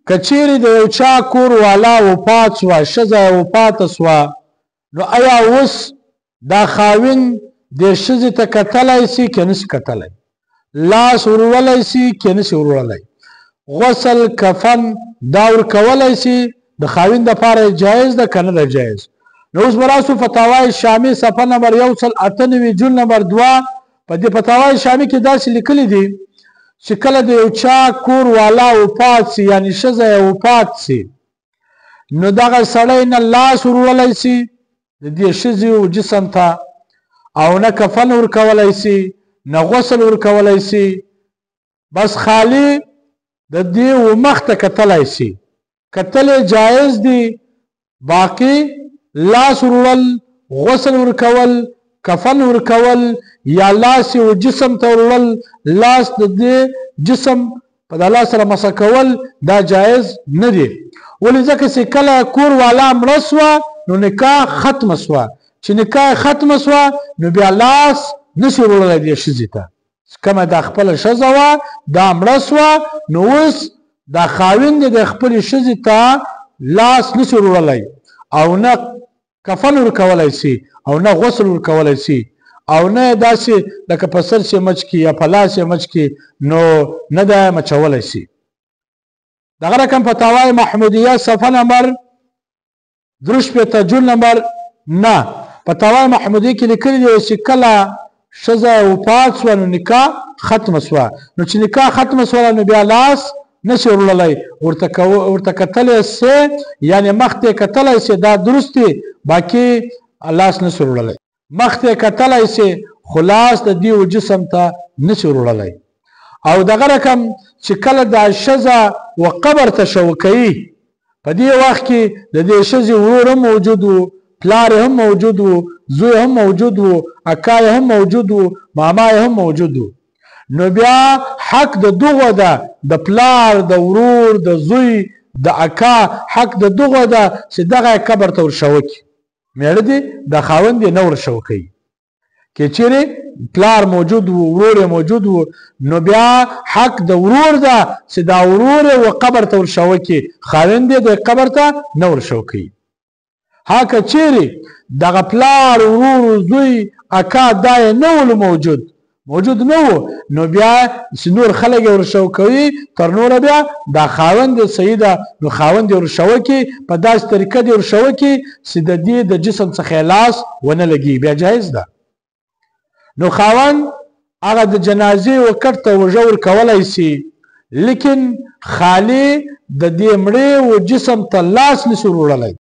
که چیرې د یو چا کور والا وفات سوه، ښځه یې وفاته سوه، نو آیا اوس دا خاوند دې ښځې ته کتلی سي که نسي کتلی؟ لاس وروړلی سي که نسي وروړلی؟ غسل کفن دا ورکولی سي د خاوند دپاره جایز ده که نه ده جایز؟ نو اوس به راسو فتاوای شامي صفحه نمبر 198 جون نمبر 2 په دې فتاوای شامي کې داسې لیکلي دي چې کله د یو چا کور والا وفات سي، یعنی ښځه یې وفات سي، نو دغه سړی نه لاس وروړلی سي د دې ښځې جسم ته، او نه کفن ورکولی سي، نه غسل ورکولی سي، بس خالی د دې مخ ته کتلی سي. کتل جایز دي، باقی لاس وروړل، غسل ورکول، کفن ورکول، یا لاس و جسم ته وروړل، لاس د دې جسم په د الله سره مسح کول دا جایز نه دي. ولې ځکه چې کله کور والا مړه سوه نو نکاح ختمه سوه، چې نکاح ختمه سوه نو بیا لاس نشي وروړلی دې ښځې ته. کومه دا خپله ښځه وه دا مړه سوه، نو اوس دا خاوند د خپلې ښځې ته لاس نشي وروړلی، او نه کفن ورکولی سي، او نه غسل ورکولی سي، او نه داسې لکه په سر چې مچ کي یا په لاس یې مچ کي، نو نه ده مچولی سي. دغه رقم فتاوای محمودیه صفحه نمبر 63 جون نمبر 9 فتاوای محمودیه کې لیکلي دي چې کله ښځه وفات سوه نو نکاح ختمه سوه، نو چې نکاح ختمه سوه نو بیا لاس نشي وروړلی، ورته کتلی سي، یعنی مخ ته یې کتلی سي، دا درست دی، باقي لاس نشي وروړلی. مخ ته یې کتلی سي خو لاس د دې جسم ته نشي وروړلی. او دغه رقم چې کله دا ښځه و قبر ته شو کوي، په دې وخت کې د دې ښځې ورور هم موجود و، پلار هم موجود و، زوی هم موجود و، اکا هم موجود و، ماما هم موجود و، نو بیا حق د دغو ده، د پلار، د ورور، د زوی، د اکا حق د دغو ده چې دغه قبر ته ورشوه کي. میړه دې د خاوند یې نه ورشوه کوي. که چیرې پلار موجود و، ورور یې موجود و، نو بیا حق د ورور ده چې دا ورور یې و قبر ته ورشوه کي، خاوند یې د قبر ته نه ورشوه کوي. ها که چیرې دغه پلار، ورور، زوی، اکا دا یې نه ول موجود نه و، نو بیا چې نور خلک یې ورشوه کوي، تر نوره بیا دا خاوند صحیح ده، نو خاوند یې ورشوه کي، په داسې طریقه دې ورشوه کي چې د دې د جسم څخه لاس ونه لګي، بیا جایز ده. نو خاوند هغه د جنازې وکت ته وژه ورکولی سي، لیکن خالی د دې مړې و جسم ته لاس نشي وروړلی.